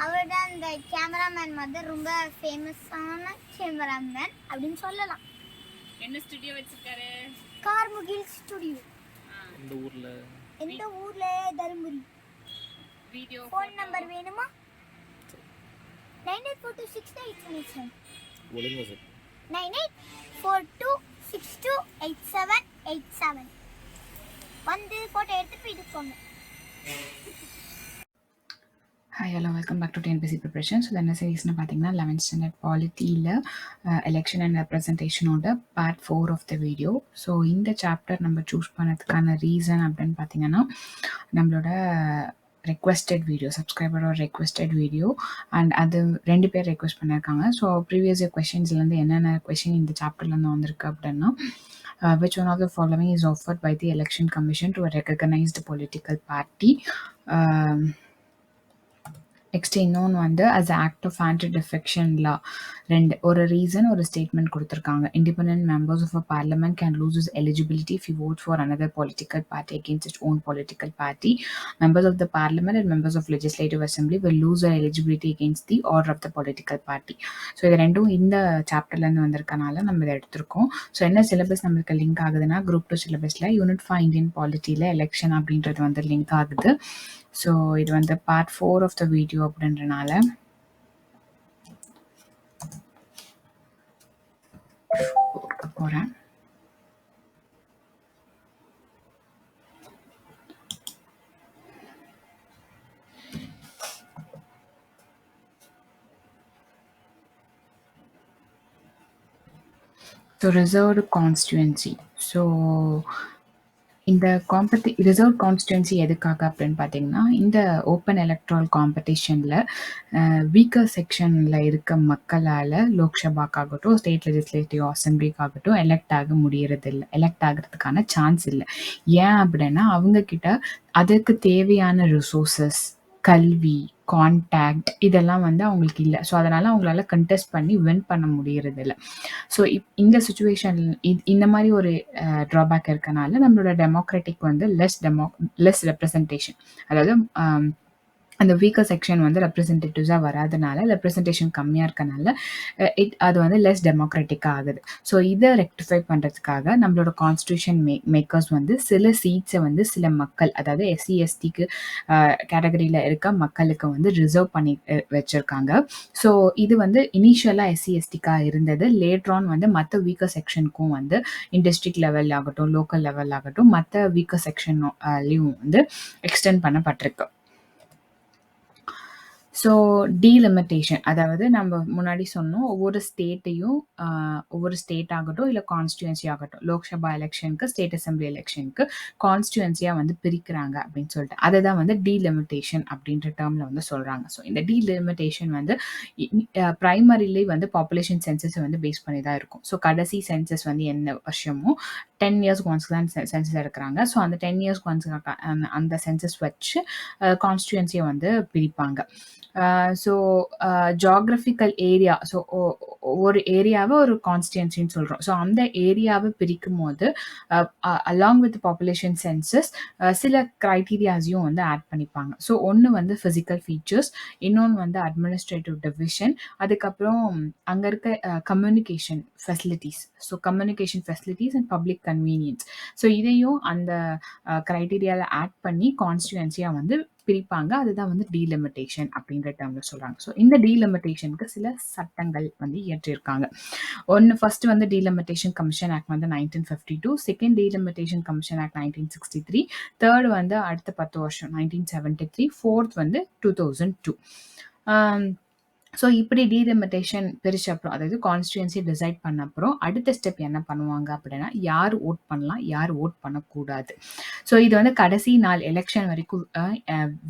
அவர் தான் இந்த கேமராமேன் வந்து ரொம்ப ஃபேமஸான கேமராமேன் அப்படின்னு சொல்லலாம். என்ன ஸ்டுடியோ வச்சிருக்காரு? கார்முகில் ஸ்டுடியோ. எந்த ஊர்ல? தர்மபுரி. வீடியோ ஃபோன் நம்பர் வேணுமா? 9842628787. ஒழுங்கா சார். 9842628787. வந்து போட்டோ எடுத்து போயிட்டு போங்க. Hi, hello, welcome back to TNPSC preparation. So, என்ன சீரீஸ்னு பார்த்தீங்கன்னா 11th standard Polityல election and representation ஓட part 4 of the video. So இந்த சாப்டர் நம்ம சூஸ் பண்ணதுக்கான ரீசன் அப்படின்னு பார்த்தீங்கன்னா நம்மளோட ரெக்வெஸ்டட் வீடியோ, சப்ஸ்கிரைபரோட ரெக்வெஸ்டட் வீடியோ அண்ட் அது 2 பேர் ரெக்வெஸ்ட் பண்ணியிருக்காங்க. ஸோ ப்ரீவியஸ் இயர் கொஷின்ஸ்லேருந்து என்னென்ன கொஷின் இந்த சாப்டர்லேருந்து வந்திருக்கு அப்படின்னா which one of the following is offered by the Election Commission to a recognized political party? Next இன்னொன்று வந்து as an act of anti-defection law. ஒரு ரீசன் ஒரு ஸ்டேட்மெண்ட் கொடுத்துருக்காங்க. Independent members of a parliament can lose his eligibility if he votes for another political party against its own political party. Members of the parliament and members of legislative assembly will lose their eligibility against the order of the political party. So இது ரெண்டும் இந்த சாப்டர்லேருந்து வந்திருக்கனால நம்ம இதை எடுத்திருக்கோம். So என்ன syllabus நம்மளுக்கு link ஆகுதுன்னா Group 2 சிலபஸில் யூனிட் 5 இந்தியன் பாலிட்டியில் எலெக்ஷன் அப்படின்றது வந்து லிங்க் ஆகுது. ஸோ இது வந்து பார்ட் 4 ஆஃப் த வீடியோ அப்படின்றனால போகிறேன். So reserved constituency. ஸோ இந்த ரிசர்வ் கான்ஸ்டியூன்சி எதுக்காக அப்படின்னு பார்த்தீங்கன்னா இந்த ஓப்பன் எலக்ட்ரல் காம்படிஷனில் வீக்கர் செக்ஷனில் இருக்க மக்களால் லோக்சபாக்காகட்டும் ஸ்டேட் லெஜிஸ்லேட்டிவ் அசம்பிளிக்காகட்டும் எலெக்ட் ஆகிறதுக்கான சான்ஸ் இல்லை. ஏன் அப்படின்னா அவங்கக்கிட்ட அதுக்கு தேவையான ரிசோர்ஸஸ், கல்வி, கான்டாக்ட் இதெல்லாம் வந்து அவங்களுக்கு இல்லை. ஸோ அதனால் அவங்களால கண்டெஸ்ட் பண்ணி வின் பண்ண முடியறதில்ல. ஸோ இந்த சுச்சுவேஷன் இந்த மாதிரி ஒரு ட்ராபேக் இருக்கனால நம்மளோட டெமோக்ராட்டிக் வந்து லெஸ் ரெப்ரசன்டேஷன், அதாவது அந்த வீக்கர் செக்ஷன் வந்து ரெப்ரசன்டேட்டிவ்ஸாக வராதனால, ரெப்ரசன்டேஷன் கம்மியாக இருக்கனால அது வந்து லெஸ் டெமோக்ராட்டிக்காக ஆகுது. ஸோ இதை ரெக்டிஃபை பண்ணுறதுக்காக நம்மளோட கான்ஸ்டியூஷன் மேக்கர்ஸ் வந்து சில சீட்ஸை வந்து சில மக்கள், அதாவது எஸ்சி எஸ்டிக்கு கேட்டகரியில் இருக்க மக்களுக்கு வந்து ரிசர்வ் பண்ணி வச்சுருக்காங்க. ஸோ இது வந்து இனிஷியலாக எஸ்சி எஸ்டிக்காக இருந்தது. லேட்ரான் வந்து மற்ற வீக்கர் செக்ஷனுக்கும் வந்து டிஸ்ட்ரிக்ட் லெவல் ஆகட்டும், லோக்கல் லெவல் ஆகட்டும், மற்ற வீக்கர் செக்ஷன்லையும் வந்து எக்ஸ்டெண்ட் பண்ணப்பட்டிருக்கு. ஸோ டீலிமிட்டேஷன், அதாவது நம்ம முன்னாடி சொன்னோம் ஒவ்வொரு ஸ்டேட் ஆகட்டும் இல்லை கான்ஸ்டியூன்சி ஆகட்டும், லோக்சபா எலெக்ஷனுக்கு ஸ்டேட் அசம்பிளி எலெக்ஷனுக்கு கான்ஸ்டியூன்சியாக வந்து பிரிக்கிறாங்க அப்படின்னு சொல்லிட்டு அதை தான் வந்து டீலிமிட்டேஷன் அப்படின்ற டேர்மில் வந்து சொல்கிறாங்க. ஸோ இந்த டீலிமிட்டேஷன் வந்து ப்ரைமரிலி வந்து பாப்புலேஷன் சென்சஸை வந்து பேஸ் பண்ணி தான் இருக்கும். ஸோ கடைசி சென்சஸ் வந்து என்ன வருஷமோ 10 இயர்ஸ்க்கு ஒன்ஸ் தான் சென்சஸ் எடுக்கிறாங்க. ஸோ அந்த 10 இயர்ஸ்க்கு ஒன்ஸ் அந்த சென்சஸ் வச்சு கான்ஸ்டியூன்சியை வந்து பிரிப்பாங்க. ஸோ ஜியாகிரபிக்கல் ஏரியா, ஸோ ஒரு ஏரியாவை ஒரு கான்ஸ்டியூன்சின்னு சொல்கிறோம். ஸோ அந்த ஏரியாவை பிரிக்கும் போது அலாங் வித் பாப்புலேஷன் சென்சஸ் சில க்ரைட்டீரியாஸையும் வந்து ஆட் பண்ணிப்பாங்க. ஸோ ஒன்று வந்து ஃபிசிக்கல் ஃபீச்சர்ஸ், இன்னொன்று வந்து அட்மினிஸ்ட்ரேட்டிவ் டிவிஷன், அதுக்கப்புறம் அங்கே இருக்க communication facilities. So communication facilities and public convenience. So இதையும் அந்த க்ரைட்டீரியாவில் ஆட் பண்ணி கான்ஸ்டியூன்சியாக வந்து பிரிப்பாங்க. அதுதான் வந்து டீலிமிட்டேஷன் அப்படின்ற டேர்ம்ல சொல்றாங்க. ஸோ இந்த டீலிமிட்டேஷனுக்கு சில சட்டங்கள் வந்து இயற்றியிருக்காங்க. ஃபர்ஸ்ட் வந்து டீலிமிட்டேஷன் கமிஷன் ஆக்ட் வந்து 1952, second delimitation commission act 1963, third வந்து அடுத்த 10 வருஷம் 1973, ஃபோர்த் வந்து 2002. ஸோ இப்படி டீலிமிட்டேஷன் பிரிச்ச அப்புறம், அதாவது கான்ஸ்டியூன்சி டிசைட் பண்ண அப்புறம் அடுத்த ஸ்டெப் என்ன பண்ணுவாங்க அப்படின்னா யார் ஓட் பண்ணலாம், யார் ஓட் பண்ணக்கூடாது. ஸோ இது வந்து கடைசி நாள் எலெக்ஷன் வரைக்கும்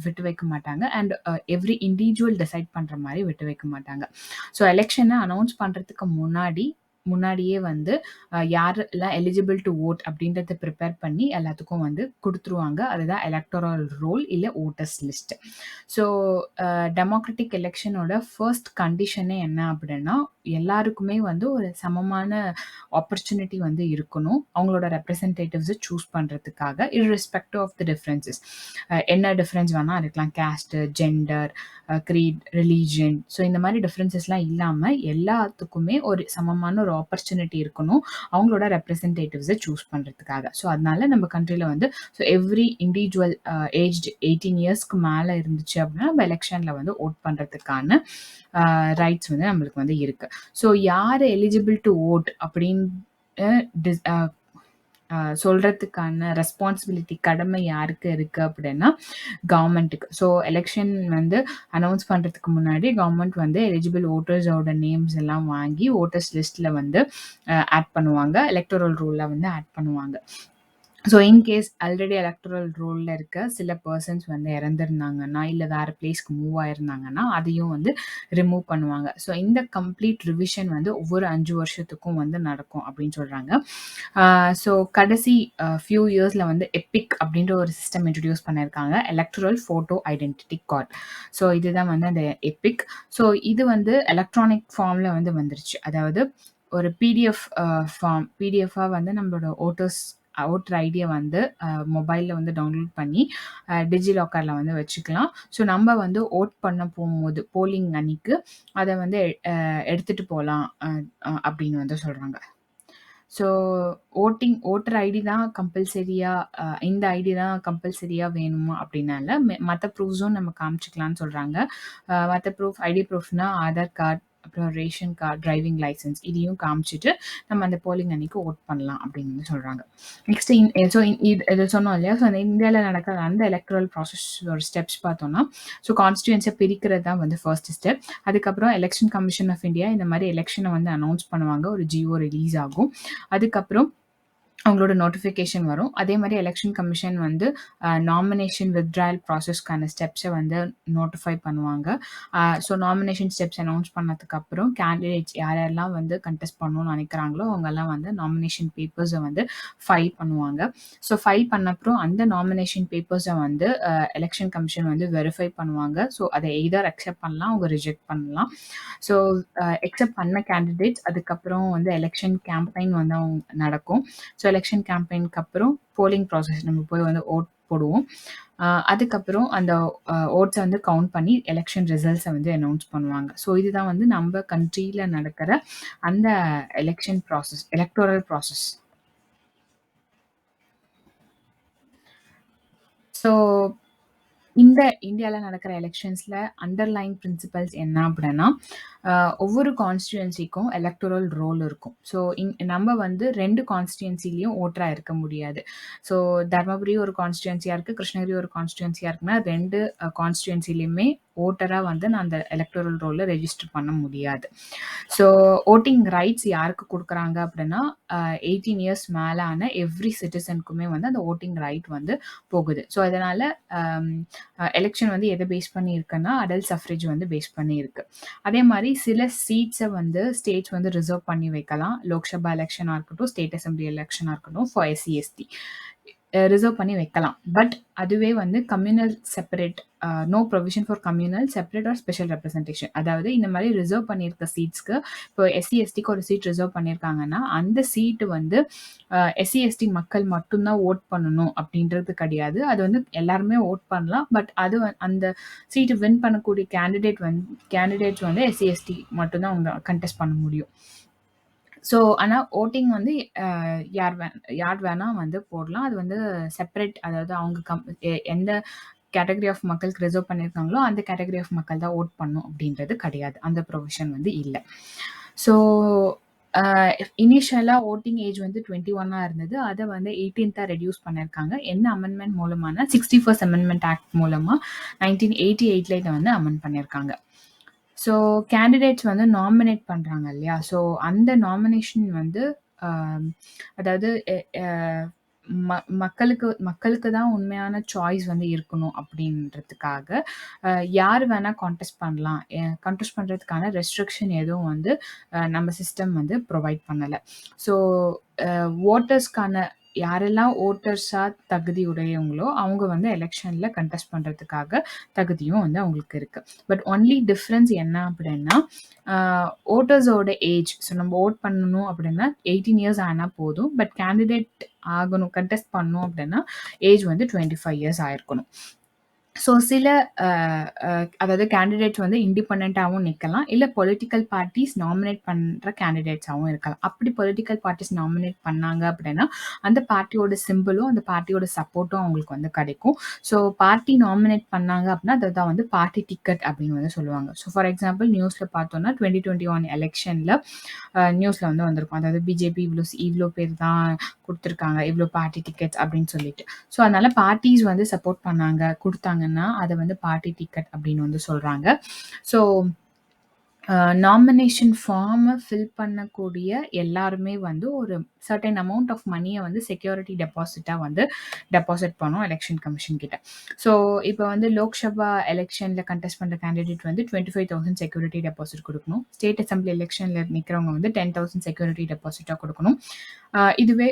விட்டு வைக்க மாட்டாங்க. அண்ட் எவ்ரி இண்டிவிஜுவல் டிசைட் பண்ணுற மாதிரி விட்டு வைக்க மாட்டாங்க. ஸோ எலெக்ஷனை அனௌன்ஸ் பண்ணுறதுக்கு முன்னாடியே வந்து யாரெல்லாம் எலிஜிபிள் டு ஓட் அப்படின்றத ப்ரிப்பேர் பண்ணி எல்லாத்துக்கும் வந்து கொடுத்துருவாங்க. அதுதான் எலக்டோரல் ரோல் இல்லை ஓட்டர்ஸ் லிஸ்ட். ஸோ டெமோக்ராட்டிக் எலெக்ஷனோட ஃபர்ஸ்ட் கண்டிஷனே என்ன அப்படின்னா எல்லாருக்குமே வந்து ஒரு சமமான ஆப்பர்ச்சுனிட்டி வந்து இருக்கணும் அவங்களோட ரெப்ரசன்டேட்டிவ்ஸை சூஸ் பண்ணுறதுக்காக irrespective ஆஃப் த டிஃப்ரென்சஸ். என்ன டிஃப்ரென்ஸ் வேணால் இருக்கலாம், caste, gender, greet, religion. So இந்த மாதிரி டிஃப்ரென்சஸ்லாம் இல்லாமல் எல்லாத்துக்குமே ஒரு சமமான ஒரு ஆப்பர்ச்சுனிட்டி இருக்கணும் அவங்களோட ரெப்ரசன்டேட்டிவ்ஸை சூஸ் பண்ணுறதுக்காக. ஸோ அதனால நம்ம கண்ட்ரியில் வந்து ஸோ எவ்ரி இண்டிவிஜுவல் ஏஜ்டு 18 இயர்ஸ்க்கு மேலே இருந்துச்சு அப்படின்னா நம்ம எலெக்ஷனில் வந்து ஓட் பண்ணுறதுக்கான ரைட்ஸ் வந்து நம்மளுக்கு வந்து இருக்குது. ஸோ யார் எலிஜிபிள் டு ஓட் அப்படின்னு சொல்கிறதுக்கான ரெஸ்பான்சிபிலிட்டி, கடமை யாருக்கு இருக்குது அப்படின்னா கவர்மெண்ட்டுக்கு. ஸோ எலெக்ஷன் வந்து அனௌன்ஸ் பண்ணுறதுக்கு முன்னாடி கவர்மெண்ட் வந்து எலிஜிபிள் ஓட்டர்ஸோட நேம்ஸ் எல்லாம் வாங்கி ஓட்டர்ஸ் லிஸ்ட்டில் வந்து ஆட் பண்ணுவாங்க, எலக்டோரல் ரூலில் வந்து ஆட் பண்ணுவாங்க. ஸோ இன்கேஸ் ஆல்ரெடி எலக்ட்ரல் ரோலில் இருக்க சில பர்சன்ஸ் வந்து இறந்துருந்தாங்கன்னா இல்லை வேறு பிளேஸ்க்கு மூவ் ஆயிருந்தாங்கன்னா அதையும் வந்து ரிமூவ் பண்ணுவாங்க. ஸோ இந்த கம்ப்ளீட் ரிவிஷன் வந்து ஒவ்வொரு 5 வருஷத்துக்கும் வந்து நடக்கும் அப்படின்னு சொல்கிறாங்க. ஸோ கடைசி ஃபியூ இயர்ஸில் வந்து எபிக் அப்படின்ற ஒரு சிஸ்டம் இன்ட்ரடியூஸ் பண்ணியிருக்காங்க, electoral photo identity card. So இதுதான் வந்து அந்த எபிக். ஸோ இது வந்து எலக்ட்ரானிக் ஃபார்மில் வந்து வந்துருச்சு. அதாவது ஒரு பிடிஎஃப் ஃபார்ம், பிடிஎஃபாக வந்து நம்மளோட ஓட்டர் ஐடியை வந்து மொபைலில் வந்து டவுன்லோட் பண்ணி டிஜிலாக்கரில் வந்து வச்சுக்கலாம். ஸோ நம்ம வந்து ஓட் பண்ண போகும்போது போலிங் அன்னைக்கு அதை வந்து எடுத்துகிட்டு போகலாம் அப்படின்னு வந்து சொல்கிறாங்க. ஸோ ஓட்டர் ஐடி தான் கம்பல்சரியாக, இந்த ஐடி தான் கம்பல்சரியாக வேணுமா அப்படின்னால மற்ற ப்ரூஃப்ஸும் நம்ம காமிச்சிக்கலான்னு சொல்கிறாங்க. மற்ற ப்ரூஃப், ஐடி ப்ரூஃப்னா ஆதார் கார்டு, அப்புறம் ரேஷன் கார்டு, டிரைவிங் லைசன்ஸ் இதையும் காமிச்சிட்டு நம்ம அந்த போலிங் அன்னைக்கு ஓட் பண்ணலாம் அப்படின்னு சொல்கிறாங்க. நெக்ஸ்ட் ஸோ இது சொன்னோம் இல்லையா, ஸோ அந்த இந்தியாவில் நடக்கிற அந்த எலக்ட்ரல் ப்ராசஸ் ஒரு ஸ்டெப்ஸ் பார்த்தோம்னா, ஸோ கான்ஸ்டியூன்ஸை பிரிக்கிறது தான் வந்து ஃபர்ஸ்ட் ஸ்டெப். அதுக்கப்புறம் எலெக்ஷன் கமிஷன் ஆஃப் இந்தியா இந்த மாதிரி எலெக்ஷனை வந்து அனௌன்ஸ் பண்ணுவாங்க, ஒரு ஜிஓ ரிலீஸ் ஆகும். அதுக்கப்புறம் அவங்களோட நோட்டிஃபிகேஷன் வரும். அதே மாதிரி எலெக்ஷன் கமிஷன் வந்து நாமினேஷன் வித்ட்ராயல் ப்ராசஸ்க்கான ஸ்டெப்ஸை வந்து நோட்டிஃபை பண்ணுவாங்க. ஸோ நாமினேஷன் ஸ்டெப்ஸ் அனௌன்ஸ் பண்ணதுக்கப்புறம் கேண்டிடேட்ஸ் யாரெல்லாம் வந்து கண்டெஸ்ட் பண்ணணும்னு நினைக்கிறாங்களோ அவங்கெல்லாம் வந்து நாமினேஷன் பேப்பர்ஸை வந்து ஃபைல் பண்ணுவாங்க. ஸோ ஃபைல் பண்ணப்புறம் அந்த நாமினேஷன் பேப்பர்ஸை வந்து எலெக்ஷன் கமிஷன் வந்து வெரிஃபை பண்ணுவாங்க. ஸோ அதை எய்தர் அக்செப்ட் பண்ணலாம், அவங்க ரிஜெக்ட் பண்ணலாம். ஸோ அக்செப்ட் பண்ண கேண்டிடேட்ஸ் அதுக்கப்புறம் வந்து எலெக்ஷன் கேம்பெயின் வந்து அவங்க நடக்கும். ஸோ எலெக்ஷன் கேம்பெயினுக்கு அப்புறம் போலிங் ப்ராசஸ் நம்ம போய் வந்து ஓட் போடுவோம். அதுக்கப்புறம் அந்த ஓட்ஸை வந்து கவுண்ட் பண்ணி எலெக்ஷன் ரிசல்ட்ஸை வந்து அனௌன்ஸ் பண்ணுவாங்க. ஸோ இதுதான் வந்து நம்ம கண்ட்ரியில் நடக்கிற அந்த election process, electoral process. So இந்த இந்தியாவில் நடக்கிற எலெக்ஷன்ஸில் அண்டர்லைன் பிரின்சிபல்ஸ் என்ன அப்படின்னா, ஒவ்வொரு கான்ஸ்டியூன்சிக்கும் எலக்டோரல் ரோல் இருக்கும். ஸோ நம்ம வந்து 2 கான்ஸ்டியூன்சிலையும் ஓட்டராக இருக்க முடியாது. ஸோ தர்மபுரி ஒரு கான்ஸ்டியூன்சியாக இருக்குது, கிருஷ்ணகிரி ஒரு கான்ஸ்டியூன்சியாக இருக்குன்னா 2 கான்ஸ்டியூன்சிலையுமே ஓட்டராக வந்து நான் அந்த எலக்டோரல் ரோலில் ரெஜிஸ்டர் பண்ண முடியாது. ஸோ ஓட்டிங் ரைட்ஸ் யாருக்கு கொடுக்குறாங்க அப்படின்னா 18 இயர்ஸ் மேலான எவ்ரி சிட்டிசனுக்குமே வந்து அந்த ஓட்டிங் ரைட் வந்து போகுது. ஸோ அதனால் எலெக்ஷன் வந்து எதை பேஸ் பண்ணி இருக்குன்னா அடல்ட் சஃப்ரேஜ் வந்து பேஸ் பண்ணி இருக்கு. அதே மாதிரி சில சீட்ஸை வந்து ஸ்டேட்ஸ் வந்து ரிசர்வ் பண்ணி வைக்கலாம். லோக்சபா எலெக்ஷனாக இருக்கட்டும், ஸ்டேட் அசம்பிளி எலெக்ஷனாக இருக்கட்டும், ஃபார் எஸ்சி எஸ்டி ரிசர்வ் பண்ணி வைக்கலாம். பட் அதுவே வந்து communal separate, no provision for communal separate or special representation. அதாவது இந்த மாதிரி ரிசர்வ் பண்ணியிருக்க சீட்ஸ்க்கு இப்போ எஸ்சி எஸ்டிக்கு ஒரு சீட் ரிசர்வ் பண்ணியிருக்காங்கன்னா அந்த சீட்டு வந்து எஸ்சி எஸ்டி மக்கள் மட்டும்தான் ஓட் பண்ணணும் அப்படின்றது கிடையாது. அது வந்து எல்லாருமே ஓட் பண்ணலாம். பட் அது அந்த சீட்டு வின் பண்ணக்கூடிய கேண்டிடேட்ஸ் வந்து எஸ்சி எஸ்டி மட்டும்தான் அவங்க கண்டெஸ்ட் பண்ண முடியும். ஸோ ஆனால் ஓட்டிங் வந்து யார் வேணால் வந்து போடலாம். அது வந்து செப்பரேட், அதாவது அவங்க எந்த கேட்டகரி ஆஃப் மக்களுக்கு ரிசர்வ் பண்ணியிருக்காங்களோ அந்த கேட்டகரி ஆஃப் மக்கள் தான் ஓட் பண்ணணும் அப்படின்றது கிடையாது. அந்த ப்ரொவிஷன் வந்து இல்லை. ஸோ இனிஷியலாக ஓட்டிங் ஏஜ் வந்து 21 இருந்தது. அதை வந்து 18 ரெடியூஸ் பண்ணியிருக்காங்க. என்ன அமெண்ட்மெண்ட் மூலமான 61st அமெண்ட்மெண்ட் ஆக்ட் மூலமாக 1988 இதை வந்து அமெண்ட் பண்ணியிருக்காங்க. ஸோ கேண்டிடேட்ஸ் வந்து நாமினேட் பண்ணுறாங்க இல்லையா, ஸோ அந்த நாமினேஷன் வந்து அதாவது மக்களுக்கு தான் உண்மையான சாய்ஸ் வந்து இருக்கணும் அப்படின்றதுக்காக யார் வேணால் கான்டெஸ்ட் பண்ணலாம். கான்டெஸ்ட் பண்ணுறதுக்கான ரெஸ்ட்ரிக்ஷன் எதுவும் வந்து நம்ம சிஸ்டம் வந்து ப்ரொவைட் பண்ணலை. ஸோ ஓட்டர்ஸ்க்கான யாரெல்லாம் ஓட்டர்ஸா தகுதி உடையவங்களோ அவங்க வந்து எலெக்ஷன்ல கண்டெஸ்ட் பண்றதுக்காக தகுதியும் வந்து அவங்களுக்கு இருக்கு. பட் ஒன்லி டிஃப்ரென்ஸ் என்ன அப்படின்னா ஓட்டர்ஸோட ஏஜ். ஸோ நம்ம ஓட் பண்ணணும் அப்படின்னா 18 இயர்ஸ் ஆனால் போதும். பட் கேண்டிடேட் ஆகணும், கண்டெஸ்ட் பண்ணணும் அப்படின்னா ஏஜ் வந்து 25 இயர்ஸ் ஆயிருக்கணும். ஸோ சில அதாவது கேண்டிடேட்ஸ் வந்து இண்டிபெண்டண்ட்டாகவும் நிற்கலாம், இல்லை பொலிட்டிக்கல் பார்ட்டிஸ் நாமினேட் பண்ணுற கேண்டிடேட்ஸாகவும் இருக்கலாம். அப்படி பொலிட்டிக்கல் பார்ட்டிஸ் நாமினேட் பண்ணாங்க அப்படின்னா அந்த பார்ட்டியோட சிம்பிளும் அந்த பார்ட்டியோட சப்போர்ட்டும் அவங்களுக்கு வந்து கிடைக்கும். ஸோ பார்ட்டி நாமினேட் பண்ணாங்க அப்படின்னா அதை தான் வந்து பார்ட்டி டிக்கெட் அப்படின்னு வந்து சொல்லுவாங்க. ஸோ ஃபார் எக்ஸாம்பிள் நியூஸில் பார்த்தோன்னா 2021 எலெக்ஷனில் நியூஸில் வந்து வந்திருக்கும். அதாவது பிஜேபி இவ்வளோ பேர் தான் கொடுத்துருக்காங்க, இவ்வளோ பார்ட்டி டிக்கெட்ஸ் அப்படின்னு சொல்லிட்டு. ஸோ அதனால பார்ட்டிஸ் வந்து சப்போர்ட் பண்ணாங்க, கொடுத்தாங்கன்னா அதை வந்து பார்ட்டி டிக்கெட் அப்படின்னு வந்து சொல்கிறாங்க. ஸோ நாமினேஷன் ஃபார்மை ஃபில் பண்ணக்கூடிய எல்லாருமே வந்து ஒரு சர்டன் அமௌண்ட் ஆஃப் மணியை வந்து செக்யூரிட்டி டெபாசிட்டாக வந்து டெபாசிட் பண்ணோம் எலெக்ஷன் கமிஷன் கிட்ட. ஸோ இப்போ வந்து லோக்சபா எலெக்ஷனில் கண்டெஸ்ட் பண்ணுற கேண்டிடேட் வந்து 25,000 செக்யூரிட்டி டெபாசிட் கொடுக்கணும். ஸ்டேட் அசம்பிளி எலெக்ஷனில் நிற்கிறவங்க வந்து 10,000 செக்யூரிட்டி டெபாசிட்டாக கொடுக்கணும். இதுவே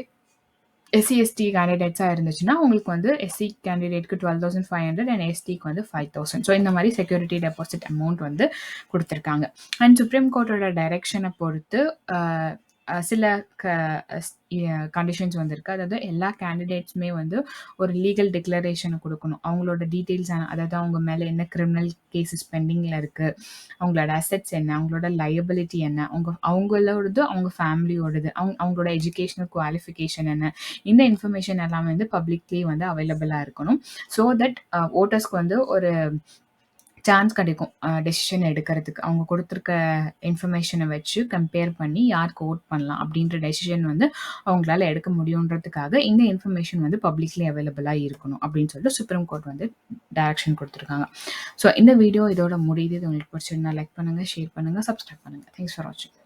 எஸ்சி எஸ்டி கேண்டிடேட்ஸாக இருந்துச்சுன்னா உங்களுக்கு வந்து எஸ்சி கேண்டிடேட்க்கு 12,500 அண்ட் எஸ்டிக்கு வந்து 5,000. ஸோ இந்த மாதிரி செக்யூரிட்டி டெபாசிட் அமௌண்ட் வந்து கொடுத்துருக்காங்க. அண்ட் சுப்ரீம் கோர்ட்டோட டைரெக்ஷனை பொறுத்து சில கண்டிஷன்ஸ் வந்திருக்கு. அதாவது எல்லா கேண்டிடேட்ஸுமே வந்து ஒரு லீகல் டிக்ளரேஷனை கொடுக்கணும். அவங்களோட டீட்டெயில்ஸ், அதாவது அவங்க மேலே என்ன கிரிமினல் கேசஸ் பெண்டிங்கில் இருக்குது, அவங்களோட அசெட்ஸ் என்ன, அவங்களோட லயபிலிட்டி என்ன, அவங்களோடது அவங்க ஃபேமிலியோடது, அவங்களோட எஜுகேஷனல் குவாலிஃபிகேஷன் என்ன, இந்த இன்ஃபர்மேஷன் எல்லாமே வந்து பப்ளிக்லி வந்து அவைலபிளாக இருக்கணும். ஸோ தட் ஓட்டர்ஸ்க்கு வந்து ஒரு சான்ஸ் கிடைக்கும் டெசிஷன் எடுக்கிறதுக்கு. அவங்க கொடுத்துருக்க இன்ஃபர்மேஷனை வச்சு கம்பேர் பண்ணி யாருக்கு ஓட் பண்ணலாம் அப்படின்ற டெசிஷன் வந்து அவங்களால எடுக்க முடியுன்றதுக்காக இந்த இன்ஃபர்மேஷன் வந்து பப்ளிக்லி அவைலபிளாக இருக்கணும் அப்படின்னு சொல்லிட்டு சுப்ரீம் கோர்ட் வந்து டைரக்ஷன் கொடுத்துருக்காங்க. ஸோ இந்த வீடியோ இதோட முடியுது. இது உங்களுக்கு பிடிச்சிருந்தா லைக் பண்ணுங்கள், ஷேர் பண்ணுங்கள், சப்ஸ்கிரைப் பண்ணுங்கள். தேங்க்ஸ் ஃபார் வாட்சிங்.